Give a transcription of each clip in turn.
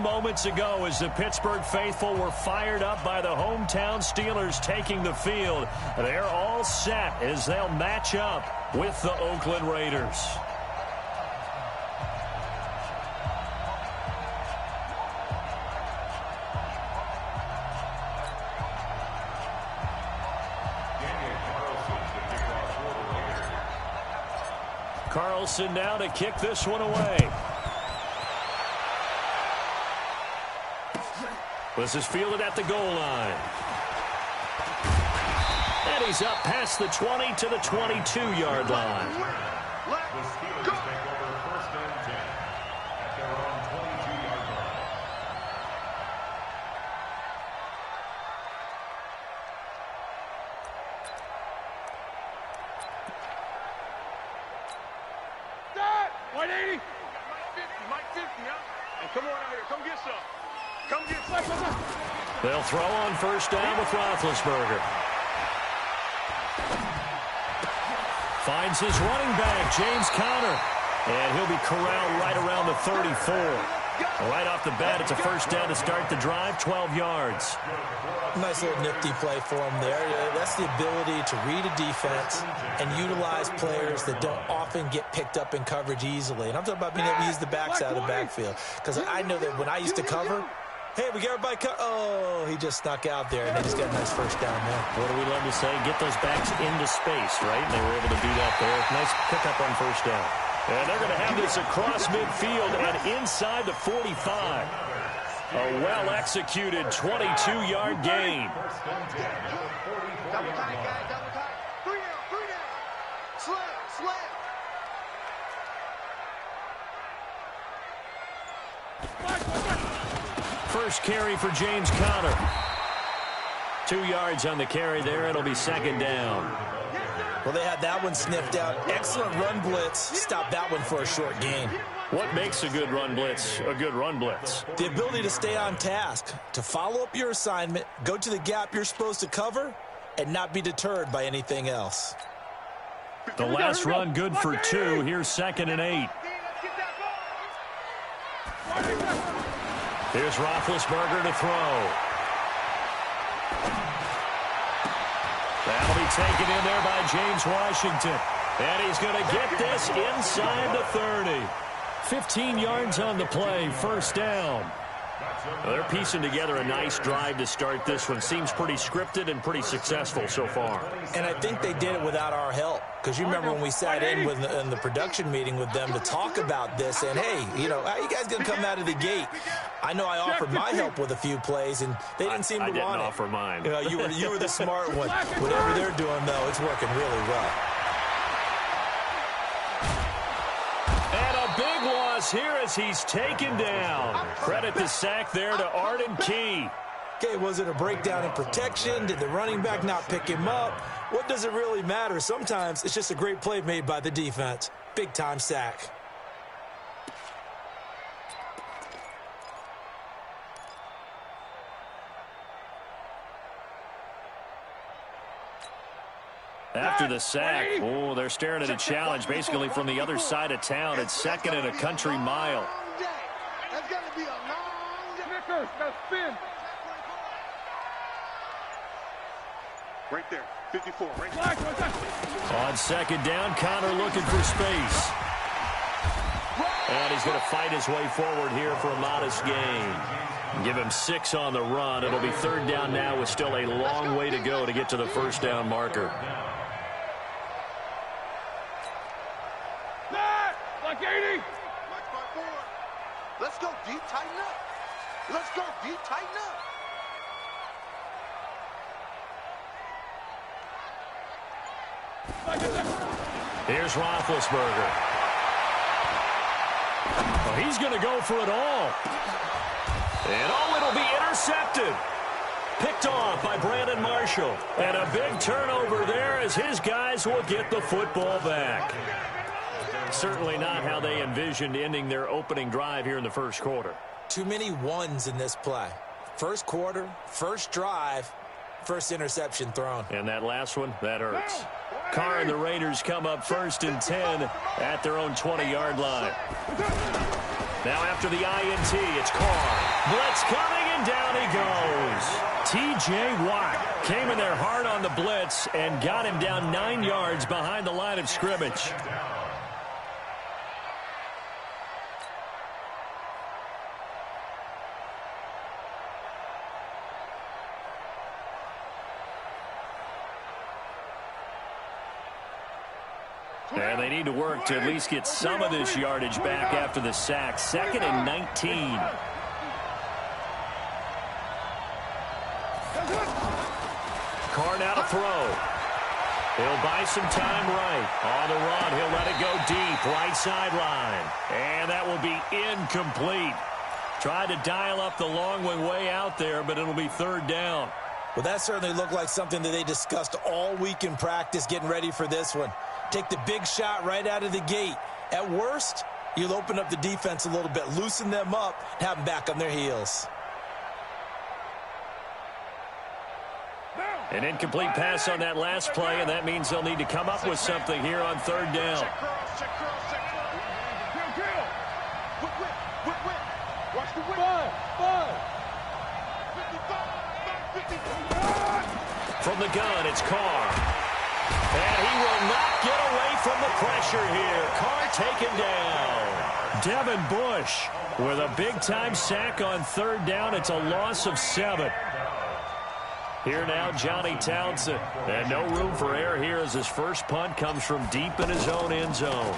moments ago as the Pittsburgh faithful were fired up by the hometown Steelers taking the field. They're all set as they'll match up with the Oakland Raiders. Carlson now to kick this one away. This is fielded at the goal line. And he's up past the 20 to the 22-yard line. The Steelers take over first and 10 at their own 22-yard line. Start! 180! Mike 50, huh? And come on out here. Come get some. Come get some. They'll throw on first down with Roethlisberger. Finds his running back, James Conner. And he'll be corralled right around the 34. Right off the bat, it's a first down to start the drive, 12 yards. Nice little nifty play for him there. That's the ability to read a defense and utilize players that don't often get picked up in coverage easily. And I'm talking about being able to use the backside of the backfield. Because I know that when I used to cover, hey, we got everybody oh, he just snuck out there, and they just got a nice first down there. What do we love to say? Get those backs into space, right? And they were able to do that there. Nice pickup on first down. And they're going to have this across midfield and inside the 45. A well-executed 22-yard gain. Double tight, guys. Double tight. 3 down. Slam. First carry for James Conner. 2 yards on the carry there. It'll be second down. Well, they had that one sniffed out. Excellent run blitz. Stop that one for a short gain. What makes a good run blitz a good run blitz? The ability to stay on task, to follow up your assignment, go to the gap you're supposed to cover, and not be deterred by anything else. The last run good for 2. Here's second and 8. Here's Roethlisberger to throw. That'll be taken in there by James Washington. And he's going to get this inside the 30. 15 yards on the play, first down. Well, they're piecing together a nice drive to start this one. Seems pretty scripted and pretty successful so far. And I think they did it without our help. Because you remember when we sat in the production meeting with them to talk about this, and hey, how you guys going to come out of the gate? I know I offered my help with a few plays, and they didn't seem to want it. I didn't offer mine. You were the smart one. Whatever they're doing, though, it's working really well. And a big loss here as he's taken down. Credit the sack there to Arden Key. Okay, was it a breakdown in protection? Did the running back not pick him up? What does it really matter? Sometimes it's just a great play made by the defense. Big-time sack. After the sack, they're staring at a challenge basically from the other side of town. It's second and a country mile. That's going to be a long day. Now spin. Right there. 54. Right there. On second down, Conner looking for space. And he's going to fight his way forward here for a modest gain. Give him 6 on the run. It'll be third down now with still a long way to go to get to the first down marker. Like 80. Let's go deep, tighten up. Let's go deep, tighten up. Here's Roethlisberger. Well, he's going to go for it all. And it'll be intercepted. Picked off by Brandon Marshall. And a big turnover there as his guys will get the football back. Certainly not how they envisioned ending their opening drive here in the first quarter. Too many ones in this play. First quarter, first drive, first interception thrown. And that last one, that hurts. Carr and the Raiders come up first and 10 at their own 20-yard line. Now after the INT, it's Carr. Blitz coming, and down he goes. T.J. Watt came in there hard on the blitz and got him down 9 yards behind the line of scrimmage. And they need to work to at least get some of this yardage back after the sack. 2nd and 19. Carr now to throw. He'll buy some time right. On the run, he'll let it go deep. Right sideline. And that will be incomplete. Tried to dial up the long one way out there, but it'll be 3rd down. Well, that certainly looked like something that they discussed all week in practice, getting ready for this one. Take the big shot right out of the gate. At worst, you'll open up the defense a little bit, loosen them up, and have them back on their heels. An incomplete pass on that last play, and that means they'll need to come up with something here on 3rd down. Watch the whip. From the gun, it's Carr. And he will not get away from the pressure here. Carr taken down. Devin Bush with a big-time sack on 3rd down. It's a loss of 7. Here now, Johnny Townsend. And no room for error here as his first punt comes from deep in his own end zone.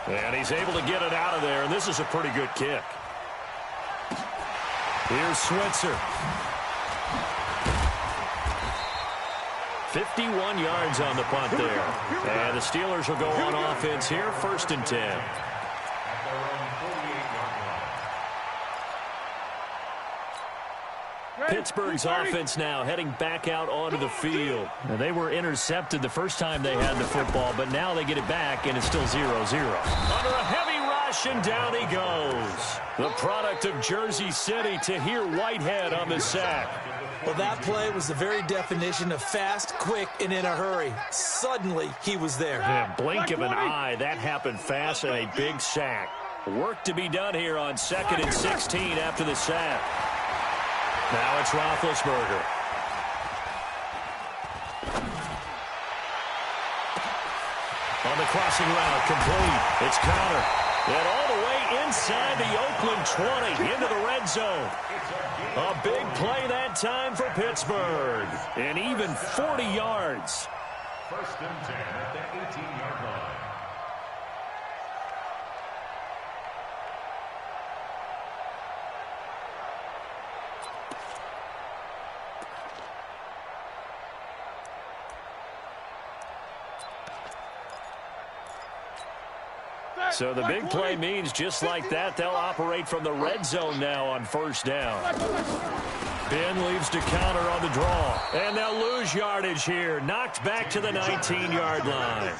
And he's able to get it out of there, and this is a pretty good kick. Here's Switzer. 51 yards on the punt there. And the Steelers will go on offense here, 1st and 10. Pittsburgh's offense now heading back out onto the field. Now, they were intercepted the first time they had the football, but now they get it back, and it's still 0-0. Under a heavy rush, and down he goes. The product of Jersey City, Tahir Whitehead on the sack. Well, that play was the very definition of fast, quick, and in a hurry. Suddenly, he was there. Yeah, blink of an eye, that happened fast, and a big sack. Work to be done here on 2nd and 16 after the sack. Now it's Roethlisberger. On the crossing route, complete. It's Conner. And all the way inside the Oakland 20 into the red zone. A big play that time for Pittsburgh. And even 40 yards. 1st and 10 at the 18-yard line. So the big play means just like that, they'll operate from the red zone now on 1st down. Ben leaves to counter on the draw. And they'll lose yardage here. Knocked back to the 19-yard line.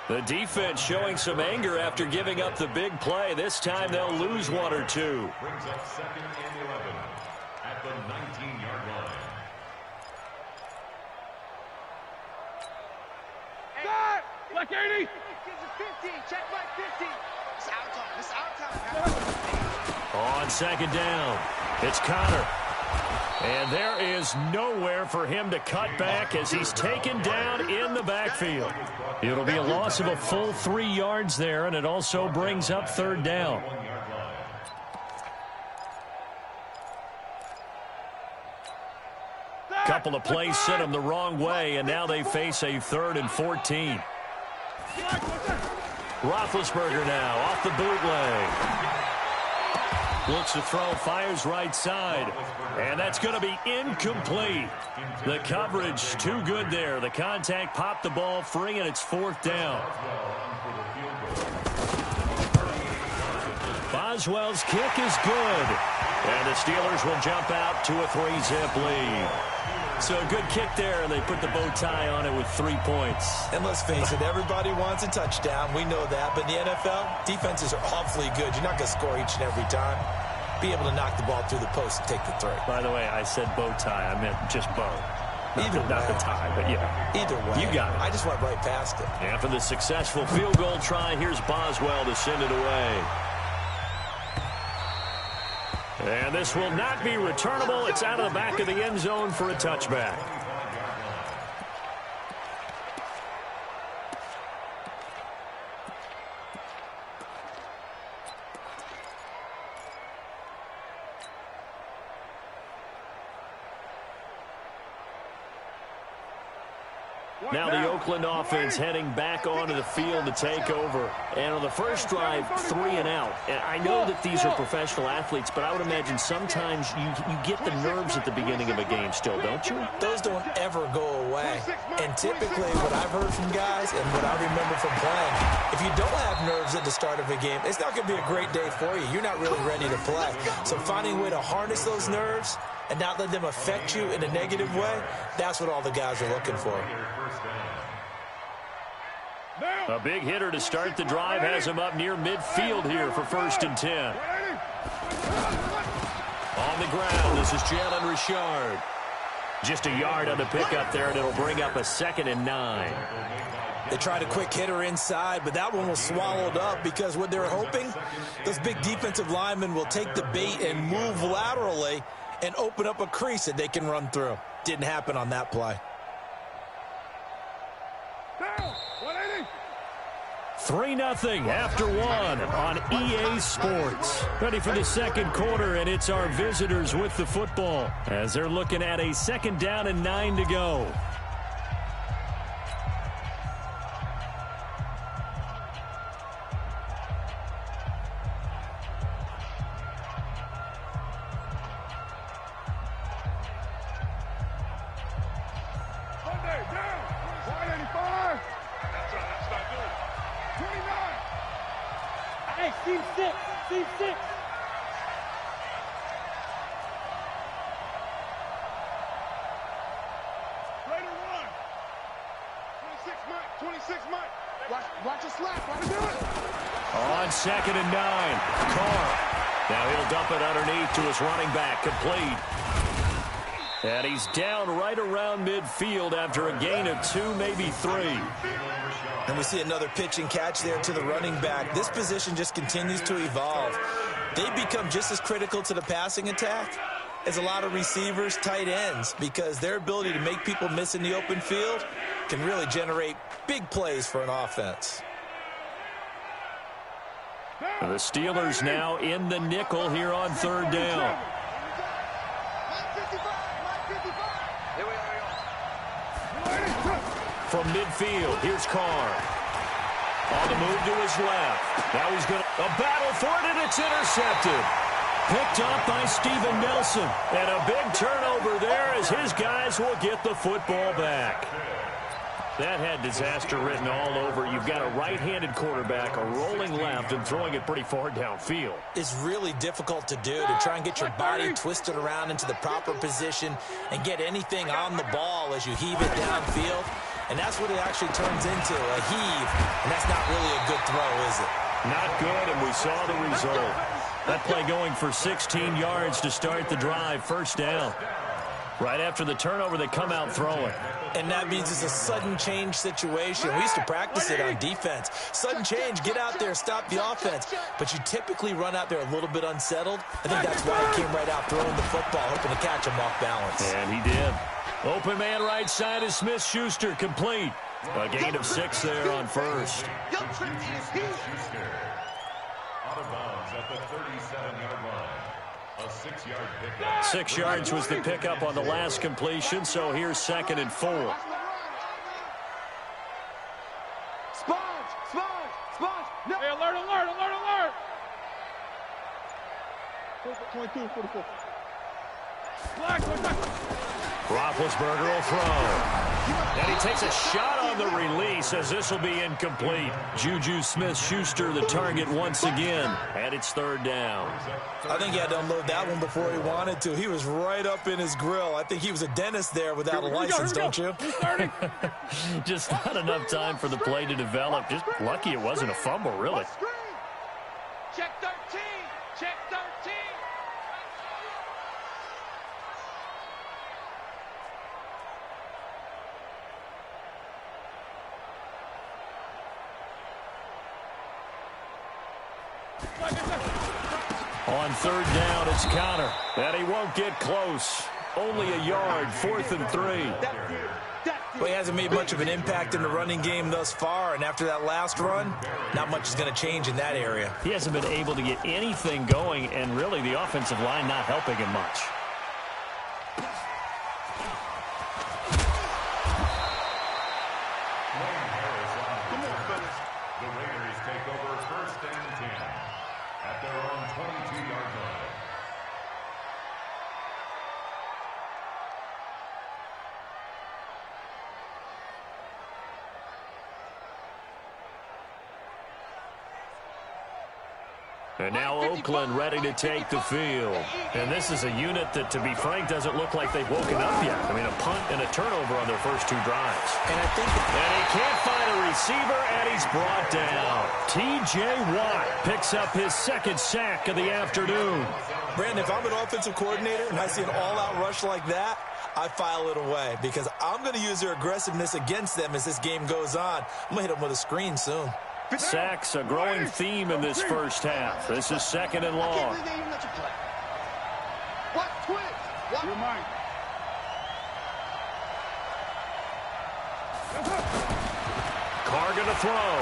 The defense showing some anger after giving up the big play. This time they'll lose 1 or 2. Brings up 2nd and 11 at the 19-yard line. Like 80. Check back 50. It's our time. It's our time. On 2nd down, it's Conner. And there is nowhere for him to cut back as he's taken down in the backfield. It'll be a loss of a full 3 yards there, and it also brings up 3rd down. Couple of plays sent them the wrong way, and now they face a 3rd and 14. Roethlisberger now off the bootleg. Looks to throw, fires right side. And that's going to be incomplete. The coverage too good there. The contact popped the ball free, and it's 4th down. Boswell's kick is good. And the Steelers will jump out to a 3-zip lead. So a good kick there, and they put the bow tie on it with 3 points. And let's face it, everybody wants a touchdown. We know that. But in the NFL, defenses are awfully good. You're not going to score each and every time. Be able to knock the ball through the post and take the throw. By the way, I said bow tie. I meant just bow. Not the tie, but yeah. Either way. You got it. I just went right past it. After the successful field goal try, here's Boswell to send it away. And this will not be returnable. It's out of the back of the end zone for a touchback. Now the Oakland offense heading back onto the field to take over. And on the first drive, 3 and out. And I know that these are professional athletes, but I would imagine sometimes you get the nerves at the beginning of a game still, don't you? Those don't ever go away. And typically what I've heard from guys and what I remember from playing, if you don't have nerves at the start of a game, it's not going to be a great day for you. You're not really ready to play. So finding a way to harness those nerves and not let them affect you in a negative way, that's what all the guys are looking for. A big hitter to start the drive has him up near midfield here for 1st and 10. On the ground, this is Jalen Richard. Just a yard on the pickup there, and it'll bring up a 2nd and 9. They tried a quick hitter inside, but that one was swallowed up because what they're hoping, those big defensive linemen will take the bait and move laterally and open up a crease that they can run through. Didn't happen on that play. 3-0 after 1 on EA Sports. Ready for the second quarter, and it's our visitors with the football as they're looking at a 2nd down and 9 to go. Team 6. Later one. 26 Mike. Watch us slap. Watch us do it. On 2nd and 9, Carr. Now he'll dump it underneath to his running back, complete. And he's down right around midfield after a gain of 2, maybe 3. And we see another pitch and catch there to the running back. This position just continues to evolve. They become just as critical to the passing attack as a lot of receivers, tight ends, because their ability to make people miss in the open field can really generate big plays for an offense. The Steelers now in the nickel here on 3rd down. From midfield, here's Carr. On the move to his left. Now he's going to a battle for it, and it's intercepted. Picked up by Steven Nelson. And a big turnover there as his guys will get the football back. That had disaster written all over. You've got a right-handed quarterback, a rolling left, and throwing it pretty far downfield. It's really difficult to do, to try and get your body twisted around into the proper position and get anything on the ball as you heave it downfield. And that's what it actually turns into, a heave. And that's not really a good throw, is it? Not good, and we saw the result. That play going for 16 yards to start the drive, 1st down. Right after the turnover, they come out throwing. And that means it's a sudden change situation. We used to practice it on defense. Sudden change, get out there, stop the offense. But you typically run out there a little bit unsettled. I think that's why he came right out throwing the football, hoping to catch him off balance. And he did. Open man right side is Smith-Schuster, complete. A gain of 6 there on 1st. Out of bounds at the 37-yard line. A 6-yard pickup. 6 yards was the pickup on the last completion, so here's 2nd and 4. Sponge! No! Hey, alert! 22, 44. Black. Roethlisberger will throw. And he takes a shot on the release as this will be incomplete. Juju Smith-Schuster the target once again. And it's 3rd down. I think he had to unload that one before he wanted to. He was right up in his grill. I think he was a dentist there without a license, don't you? Just not enough time for the play to develop. Just lucky it wasn't a fumble, really. Check 13! Check 13! On third down, it's Connor. And he won't get close. Only a yard, 4th and 3. Well, he hasn't made much of an impact in the running game thus far, and after that last run, not much is going to change in that area. He hasn't been able to get anything going, and really the offensive line not helping him much. The Raiders take over 1st and 10 at their own 22-yard line. And now Oakland ready to take the field. And this is a unit that, to be frank, doesn't look like they've woken up yet. I mean, a punt and a turnover on their first 2 drives. And I think... And he can't find a receiver, and he's brought down. T.J. Watt picks up his 2nd sack of the afternoon. Brandon, if I'm an offensive coordinator and I see an all-out rush like that, I file it away because I'm going to use their aggressiveness against them as this game goes on. I'm going to hit them with a screen soon. Sacks, a growing theme in this first half. This is 2nd and long. You're mine. Carr going to throw.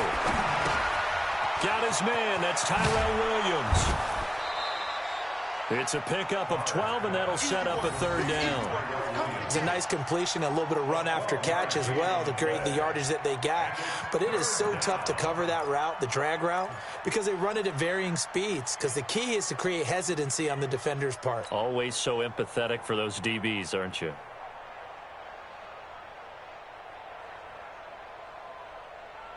Got his man. That's Tyrell Williams. It's a pickup of 12, and that'll set up a 3rd down. It's a nice completion, a little bit of run after catch as well to create the yardage that they got. But it is so tough to cover that route, the drag route, because they run it at varying speeds. Because the key is to create hesitancy on the defender's part. Always so empathetic for those DBs, aren't you?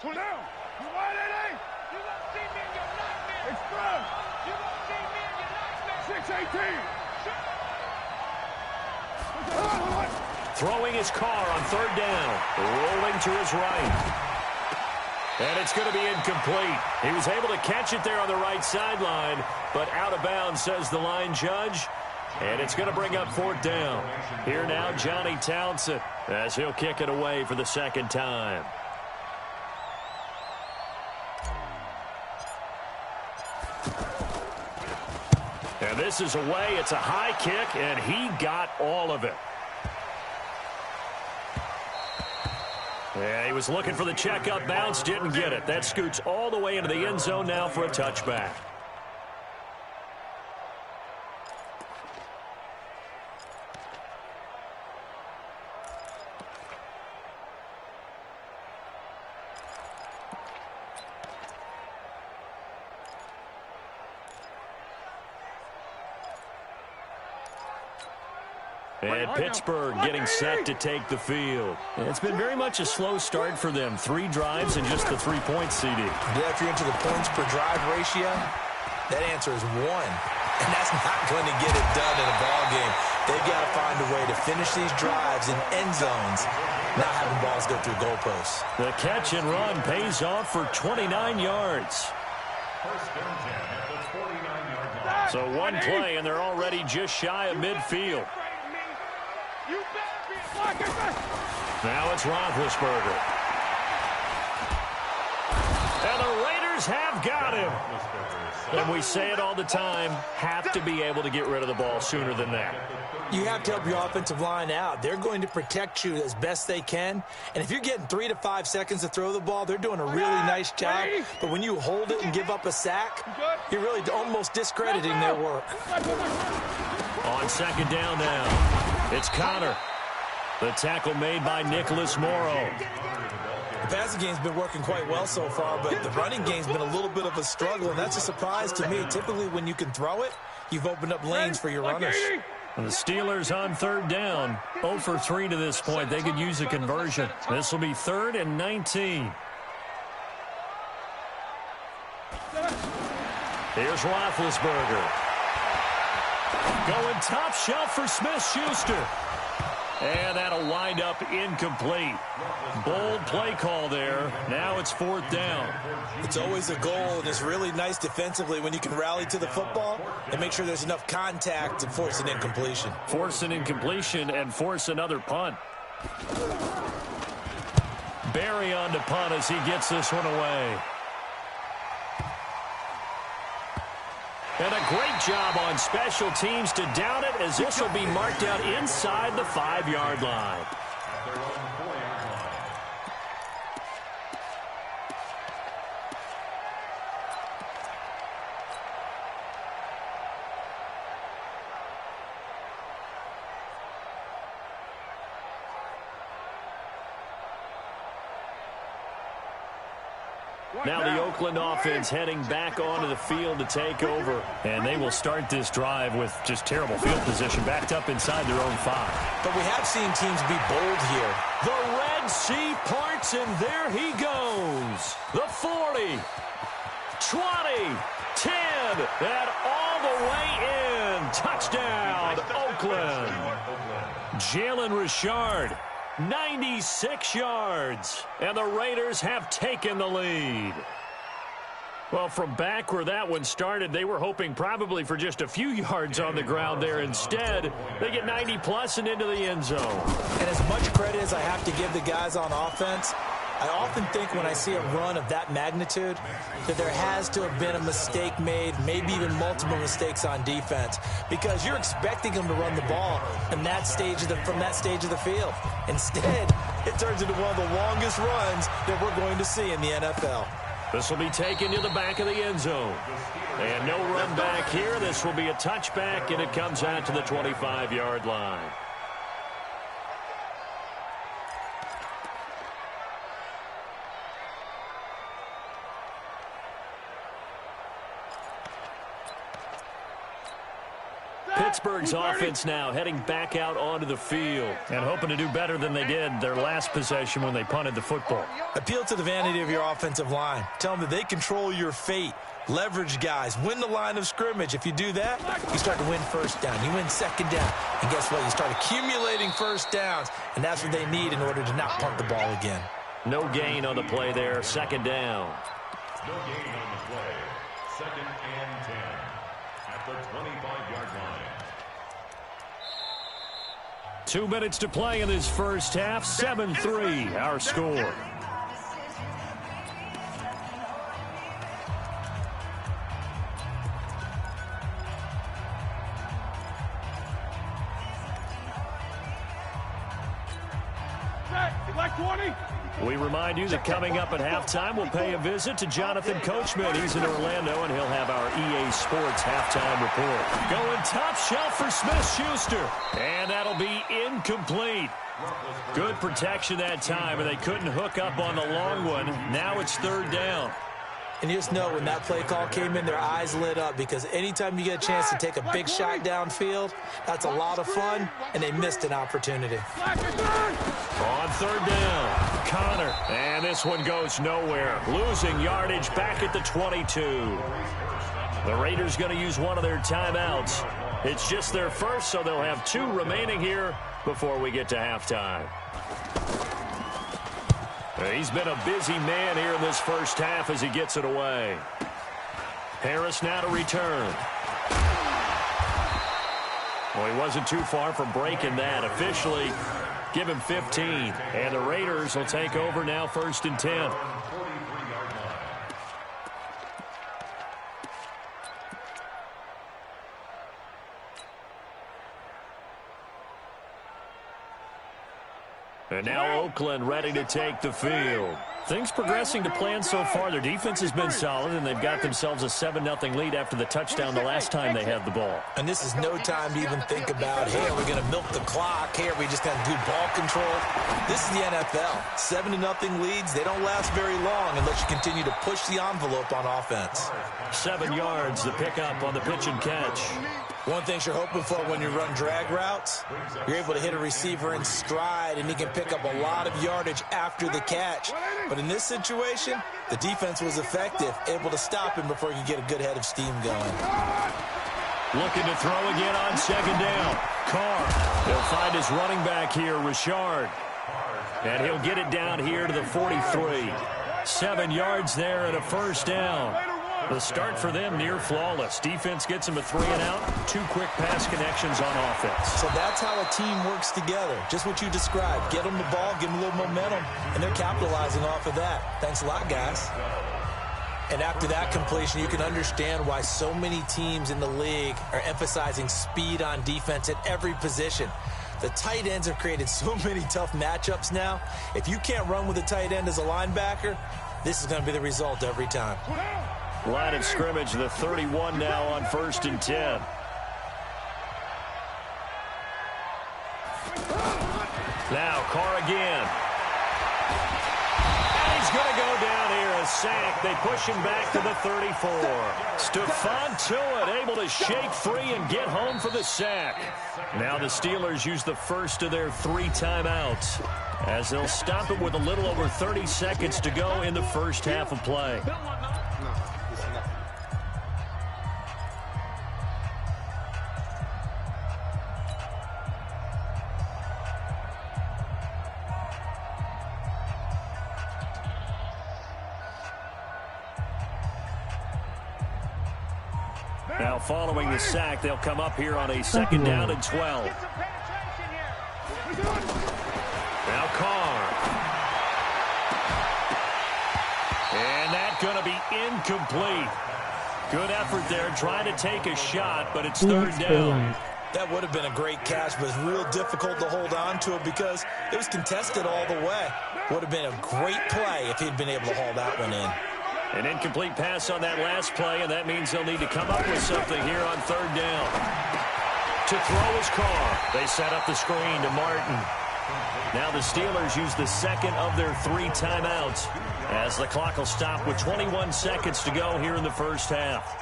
Slow down. You want it, You won't see me in your nightmare. Express. You won't see me in your nightmare. 6-18. Throwing his Carr on 3rd down. Rolling to his right. And it's going to be incomplete. He was able to catch it there on the right sideline, but out of bounds, says the line judge. And it's going to bring up 4th down. Here now, Johnny Townsend, as he'll kick it away for the 2nd time. And this is away. It's a high kick, and he got all of it. Yeah, he was looking for the checkup bounce, didn't get it. That scoots all the way into the end zone now for a touchback. And Pittsburgh getting set to take the field. It's been very much a slow start for them. 3 drives and just the 3 points, CD. Yeah, if you're into the points per drive ratio, that answer is 1. And that's not going to get it done in a ball game. They've got to find a way to finish these drives in end zones, not having balls go through goalposts. The catch and run pays off for 29 yards. 1st and 10 at the 49-yard line. So 1 play, and they're already just shy of midfield. Now it's Roethlisberger. And the Raiders have got him. And we say it all the time, have to be able to get rid of the ball sooner than that. You have to help your offensive line out. They're going to protect you as best they can. And if you're getting 3 to 5 seconds to throw the ball, they're doing a really nice job. But when you hold it and give up a sack, you're really almost discrediting their work. On 2nd down now, it's Connor. The tackle made by Nicholas Morrow. The passing game's been working quite well so far, but the running game's been a little bit of a struggle, and that's a surprise to me. Typically, when you can throw it, you've opened up lanes for your runners. And the Steelers on 3rd down, 0 for 3 to this point. They could use a conversion. This will be 3rd and 19. Here's Roethlisberger. Going top shelf for Smith-Schuster. And that'll wind up incomplete. Bold play call there. Now it's 4th down. It's always a goal, and it's really nice defensively when you can rally to the football and make sure there's enough contact to force an incompletion. Force an incompletion and force another punt. Barry on to punt as he gets this one away. And a great job on special teams to down it, as this will be marked out inside the 5-yard line. Now the Oakland offense heading back onto the field to take over. And they will start this drive with just terrible field position, backed up inside their own 5. But we have seen teams be bold here. The Red Sea parts, and there he goes. The 40, 20, 10, and all the way in. Touchdown, Oakland. Jalen Richard. 96 yards, and the Raiders have taken the lead. Well, from back where that one started, they were hoping probably for just a few yards on the ground there. Instead, they get 90-plus and into the end zone. And as much credit as I have to give the guys on offense, I often think when I see a run of that magnitude that there has to have been a mistake made, maybe even multiple mistakes on defense, because you're expecting them to run the ball from that stage of the field. Instead, it turns into one of the longest runs that we're going to see in the NFL. This will be taken to the back of the end zone. And no run back here. This will be a touchback, and it comes out to the 25-yard line. Pittsburgh's offense now heading back out onto the field and hoping to do better than they did their last possession when they punted the football. Appeal to the vanity of your offensive line. Tell them that they control your fate. Leverage guys. Win the line of scrimmage. If you do that, you start to win first down. You win second down. And guess what? You start accumulating first downs. And that's what they need in order to not punt the ball again. No gain on the play there. Second down. No gain on the play. Second and 10 at the 25-yard line. 2 minutes to play in this first half. 7-3 our score. Like 20. We remind you that coming up at halftime, we'll pay a visit to Jonathan Coachman. He's in Orlando, and he'll have our EA Sports halftime report. Going top shelf for Smith-Schuster, and that'll be incomplete. Good protection that time, and they couldn't hook up on the long one. Now it's third down. And you just know when that play call came in, their eyes lit up, because anytime you get a chance to take a big shot downfield, that's a lot of fun, and they missed an opportunity. On third down, Connor, and this one goes nowhere. Losing yardage back at the 22. The Raiders going to use one of their timeouts. It's just their first, so they'll have 2 remaining here before we get to halftime. He's been a busy man here in this first half as he gets it away. Harris now to return. Well, he wasn't too far from breaking that. Officially, give him 15. And the Raiders will take over now, first and 10. And now Oakland ready to take the field. Things progressing to plan so far. Their defense has been solid, and they've got themselves a 7-0 lead after the touchdown the last time they had the ball. And this is no time to even think about, hey, are we going to milk the clock? Hey, are we just going to do ball control? This is the NFL. 7-0 leads, they don't last very long unless you continue to push the envelope on offense. 7 yards, the pickup on the pitch and catch. One thing you're hoping for when you run drag routes, you're able to hit a receiver in stride, and he can pick up a lot of yardage after the catch. But in this situation, the defense was effective, able to stop him before he could get a good head of steam going. Looking to throw again on second down. Carr, he'll find his running back here, Richard. And he'll get it down here to the 43. 7 yards there and a first down. The start for them near flawless. Defense gets them a 3-and-out. 2 quick pass connections on offense. So that's how a team works together. Just what you described. Get them the ball, give them a little momentum, and they're capitalizing off of that. Thanks a lot, guys. And after that completion, you can understand why so many teams in the league are emphasizing speed on defense at every position. The tight ends have created so many tough matchups now. If you can't run with a tight end as a linebacker, this is going to be the result every time. Line of scrimmage, the 31 now on 1st and 10. Now Carr again. And he's going to go down here, a sack. They push him back to the 34. Stephon Tuitt able to shake free and get home for the sack. Now the Steelers use the first of their 3 timeouts as they'll stop it with a little over 30 seconds to go in the first half of play. Now following the sack, they'll come up here on a 2nd down and 12. Now Carr. And that's going to be incomplete. Good effort there trying to take a shot, but it's 3rd down. That would have been a great catch, but it's real difficult to hold on to it because it was contested all the way. Would have been a great play if he'd been able to haul that one in. An incomplete pass on that last play, and that means they'll need to come up with something here on 3rd down. To throw is Carr. They set up the screen to Martin. Now the Steelers use the 2nd of their 3 timeouts as the clock will stop with 21 seconds to go here in the first half.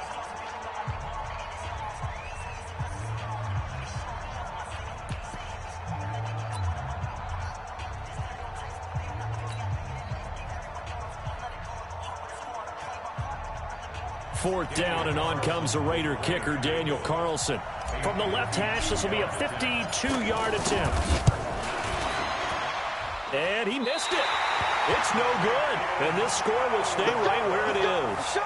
Fourth down, and on comes the Raider kicker, Daniel Carlson. From the left hash, this will be a 52-yard attempt. And he missed it. It's no good. And this score will stay right where it is.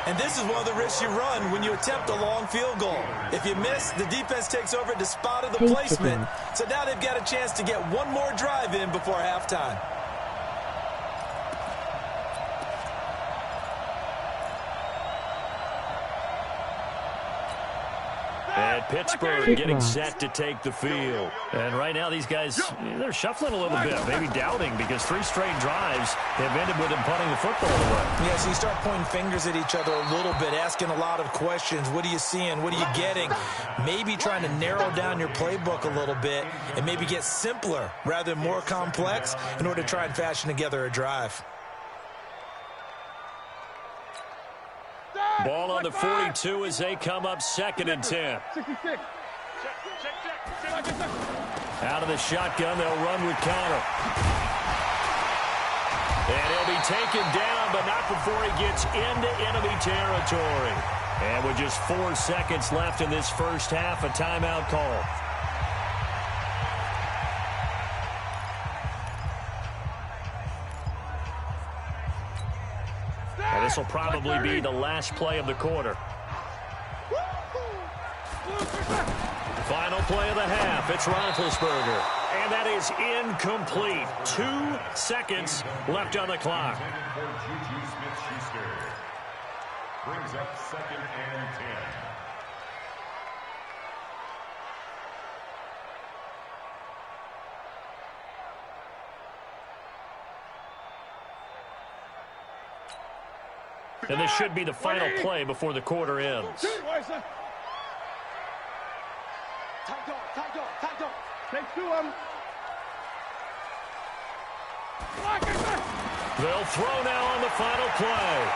And this is one of the risks you run when you attempt a long field goal. If you miss, the defense takes over at the spot of the placement. So now they've got a chance to get one more drive in before halftime. And Pittsburgh getting set to take the field. And right now these guys, they're shuffling a little bit, maybe doubting, because 3 straight drives have ended with them punting the football away. Yeah, so you start pointing fingers at each other a little bit, asking a lot of questions. What are you seeing? What are you getting? Maybe trying to narrow down your playbook a little bit and maybe get simpler rather than more complex in order to try and fashion together a drive. Ball on the 42 as they come up 2nd and 10. Out of the shotgun, they'll run with Connor. And he'll be taken down, but not before he gets into enemy territory. And with just 4 seconds left in this first half, a timeout call. And this will probably be the last play of the quarter. Final play of the half. It's Roethlisberger. And that is incomplete. 2 seconds left on the clock. Brings up 2nd and 10. And this should be the final play before the quarter ends. Take 2 of them. They'll throw now on the final play.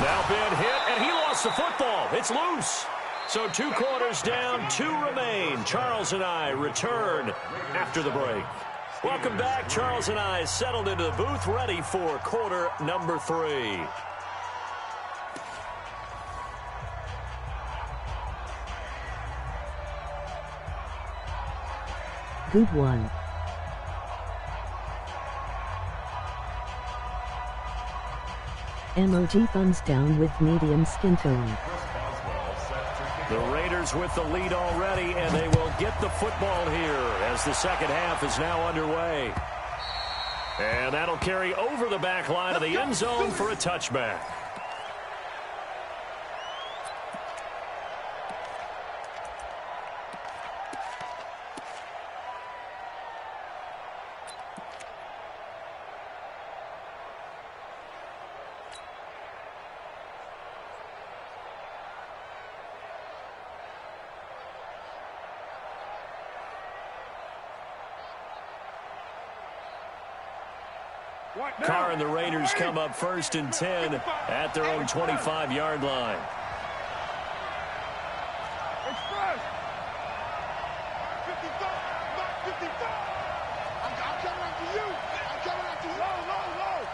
Now been hit, and he lost the football. It's loose. So 2 quarters down, 2 remain. Charles and I return after the break. Welcome back. Charles and I settled into the booth, ready for quarter number 3. Good one. MOG thumbs down with medium skin tone. The Raiders with the lead already, and they will get the football here as the second half is now underway. And that'll carry over the back line of the end zone for a touchback. Carr and the Raiders come up 1st and 10 at their own 25-yard line. Express. 55. I'm coming after you. I'm coming after you. Low.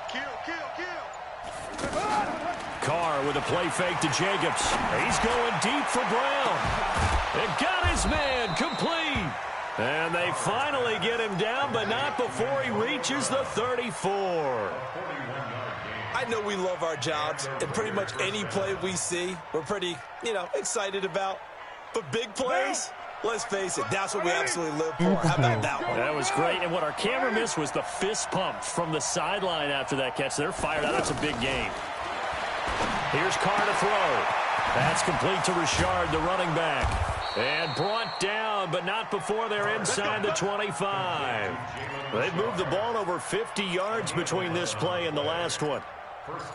Kill. Carr with a play fake to Jacobs. He's going deep for Brown. It got his man complete. And they finally get him down, but not before he reaches the 34. I know we love our jobs, and pretty much any play we see, we're pretty, excited about. But big plays, let's face it, that's what we absolutely live for. How about that one? That was great, and what our camera missed was the fist pump from the sideline after that catch. They're fired out. That's a big game. Here's Carr to throw. That's complete to Richard, the running back. And brought down, but not before they're inside the 25. They've moved the ball over 50 yards between this play and the last one.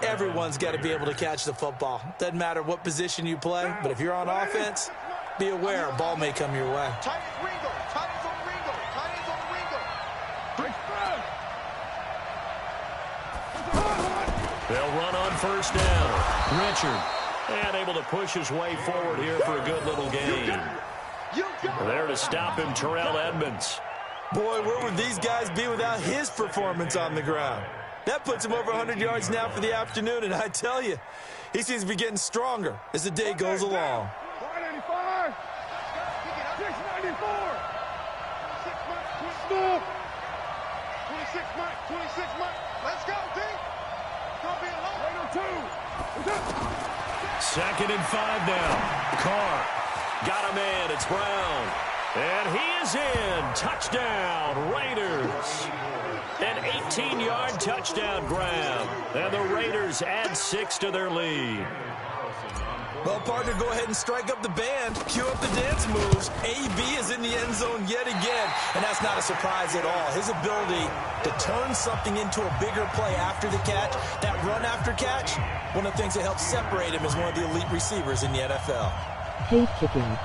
Everyone's got to be able to catch the football. Doesn't matter what position you play, but if you're on offense, be aware a ball may come your way. Tight end Ringo. They'll run on 1st down. Richard. And able to push his way forward here for a good little gain. There to stop him, Terrell Edmonds. Boy, where would these guys be without his performance on the ground? That puts him over 100 yards now for the afternoon, and I tell you, he seems to be getting stronger as the day goes along. 485. 694. 26 months. Let's go, D. Don't be alone. 2. 2nd and 5 now. Carr got a man. It's Brown. And he is in. Touchdown, Raiders. An 18-yard touchdown grab. And the Raiders add 6 to their lead. Well, partner, go ahead and strike up the band. Cue up the dance moves. AB is in the end zone yet again. And that's not a surprise at all. His ability to turn something into a bigger play after the catch, that run after catch, one of the things that helps separate him as one of the elite receivers in the NFL. Hate kicking.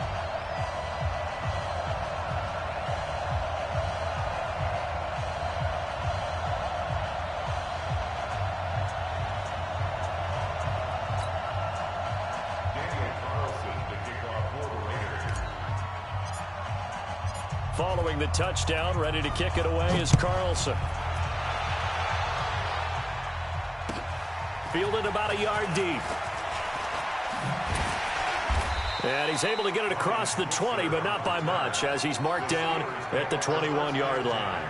Following the touchdown, ready to kick it away is Carlson. Fielded about a yard deep. And he's able to get it across the 20, but not by much, as he's marked down at the 21-yard line.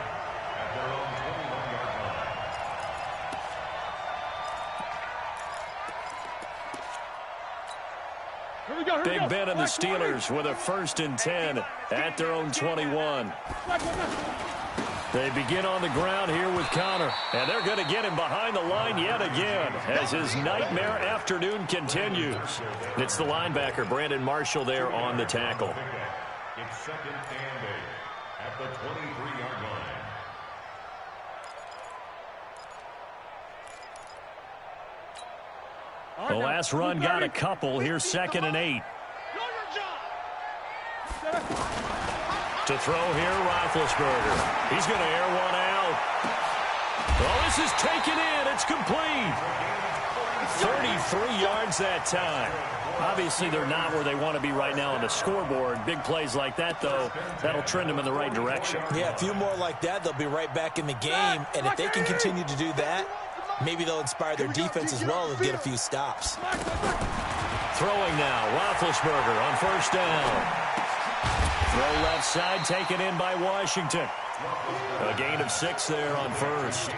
Big Ben and the Steelers with a 1st and 10 at their own 21. They begin on the ground here with Connor, and they're going to get him behind the line yet again as his nightmare afternoon continues. It's the linebacker, Brandon Marshall, there on the tackle. It's 2nd and 8 at the 23-yard line. The last run got a couple. Here's 2nd and 8. To throw here, Roethlisberger. He's going to air one out. Oh, this is taken in. It's complete. 33 yards that time. Obviously, they're not where they want to be right now on the scoreboard. Big plays like that, though, that'll trend them in the right direction. Yeah, a few more like that, they'll be right back in the game. And if they can continue to do that, maybe they'll inspire their defense as well and get a few stops. Throwing now, Roethlisberger on 1st down. Throw left side, taken in by Washington. A gain of 6 there on 1st.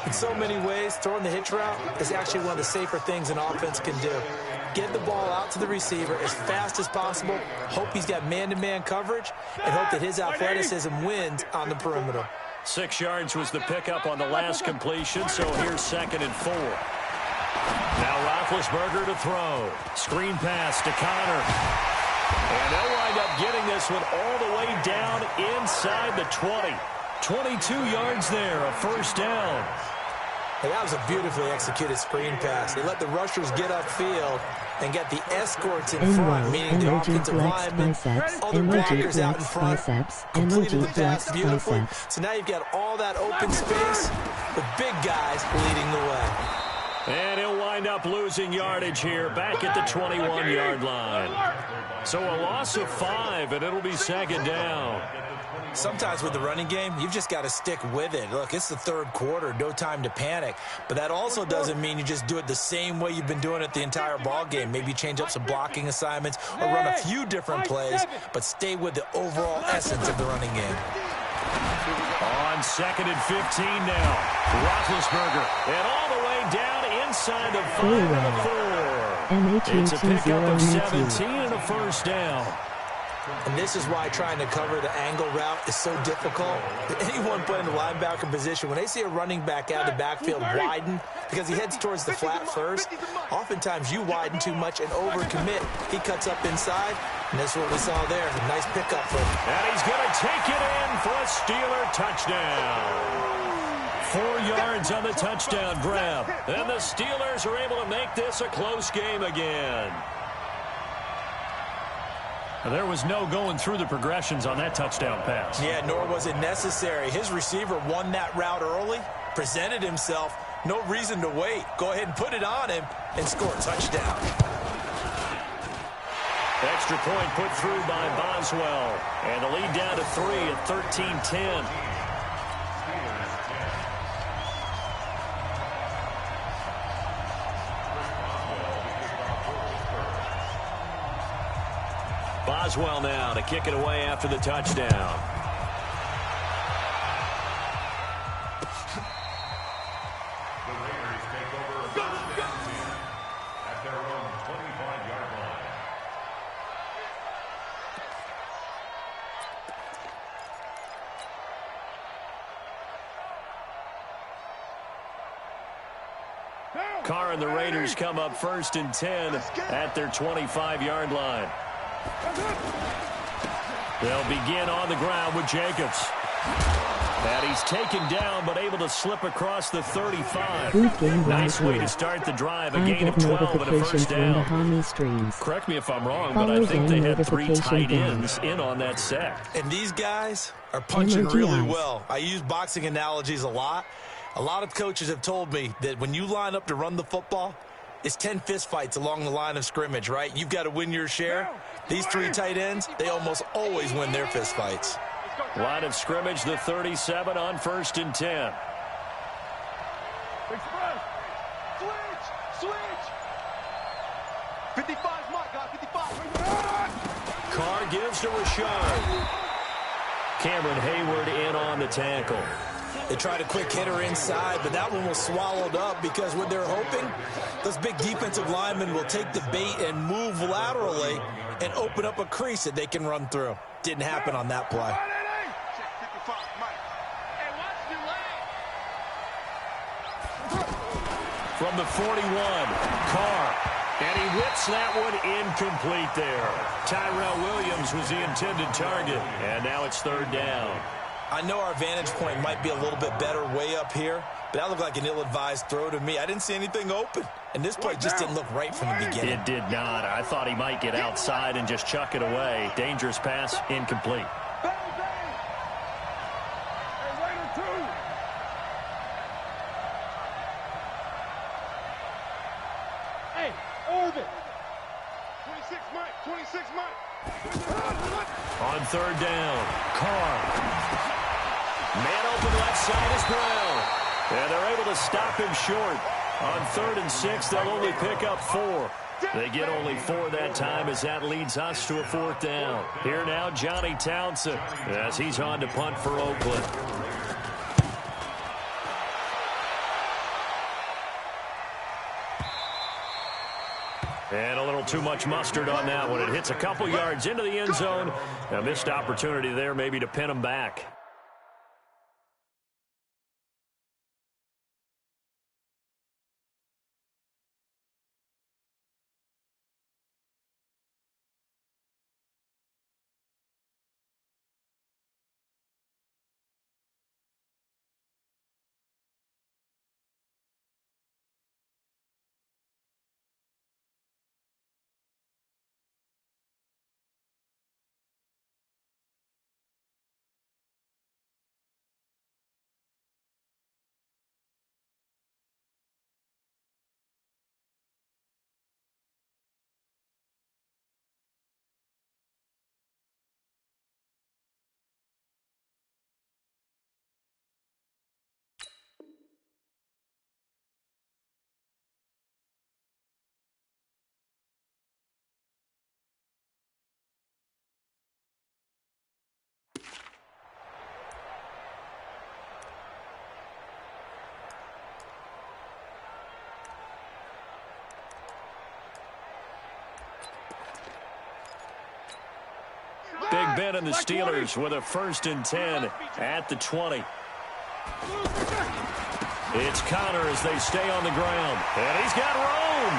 In so many ways, throwing the hitch route is actually one of the safer things an offense can do. Get the ball out to the receiver as fast as possible, hope he's got man-to-man coverage, and hope that his athleticism wins on the perimeter. 6 yards was the pickup on the last completion, so here's 2nd and 4. Now Roethlisberger to throw. Screen pass to Connor. And they'll wind up getting this one all the way down inside the 20. 22 yards there, a 1st down. Hey, that was a beautifully executed screen pass. They let the rushers get upfield, and get the escorts in NY, front, meaning the energy offensive flex linemen, biceps, other energy blockers out in flex front, biceps, completed energy the pass flex beautifully. biceps. So now you've got all that open space with big guys leading the way. And he'll wind up losing yardage here, back at the 21-yard line. So a loss of 5, and it'll be second down. Sometimes with the running game, you've just got to stick with it. Look, it's the third quarter, no time to panic. But that also doesn't mean you just do it the same way you've been doing it the entire ball game. Maybe change up some blocking assignments or run a few different plays, but stay with the overall essence of the running game. On 2nd and 15 now. Roethlisberger, and all the way down inside the 5 and a 4. It's a pickup of 17 and a first down. And this is why trying to cover the angle route is so difficult. Anyone playing the linebacker position, when they see a running back out of the backfield widen, because he heads towards the flat first, oftentimes you widen too much and overcommit. He cuts up inside, and that's what we saw there. A nice pickup for him. And he's going to take it in for a Steeler touchdown. 4 yards on the touchdown grab. And the Steelers are able to make this a close game again. There was no going through the progressions on that touchdown pass. Yeah, nor was it necessary. His receiver won that route early, presented himself. No reason to wait. Go ahead and put it on him and score a touchdown. Extra point put through by Boswell. And the lead down to 3 at 13-10. Boswell now to kick it away after the touchdown. The Raiders take over first and 10 at their own 25-yard line. Carr and the Raiders come up 1st and 10 at their 25-yard line. They'll begin on the ground with Jacobs. And he's taken down, but able to slip across the 35. Nice way to start the drive. A gain of 12 and a first down. Correct me if I'm wrong, but I think they had 3 tight ends in on that set. And these guys are punching really well. I use boxing analogies a lot. A lot of coaches have told me that when you line up to run the football, it's 10 fistfights along the line of scrimmage, right? You've got to win your share. These 3 tight ends, they almost always win their fistfights. Line of scrimmage, the 37 on 1st and 10. Express. Switch. 55, Mike, guy, 55. Carr gives to Rashard. Cameron Hayward in on the tackle. They tried a quick hitter inside, but that one was swallowed up because what they're hoping, those big defensive linemen will take the bait and move laterally and open up a crease that they can run through. Didn't happen on that play. 55, Mike. Hey, watch your leg. From the 41, Carr. And he whips that one incomplete there. Tyrell Williams was the intended target. And now it's 3rd down. I know our vantage point might be a little bit better way up here, but that looked like an ill-advised throw to me. I didn't see anything open, and this play just didn't look right from the beginning. It did not. I thought he might get outside and just chuck it away. Dangerous pass, incomplete. Bang, bang. Hey, Raider 2. Hey, orbit. 26, Mike. 26, Mike. On 3rd down, Carr. Man open left side is Brown. And they're able to stop him short. On 3rd and 6, they'll only pick up 4. They get only 4 that time as that leads us to a 4th down. Here now, Johnny Townsend as he's on to punt for Oakland. And a little too much mustard on that one. It hits a couple yards into the end zone. A missed opportunity there maybe to pin him back. Ben and the Steelers with a 1st and 10 at the 20. It's Connor as they stay on the ground. And he's got room.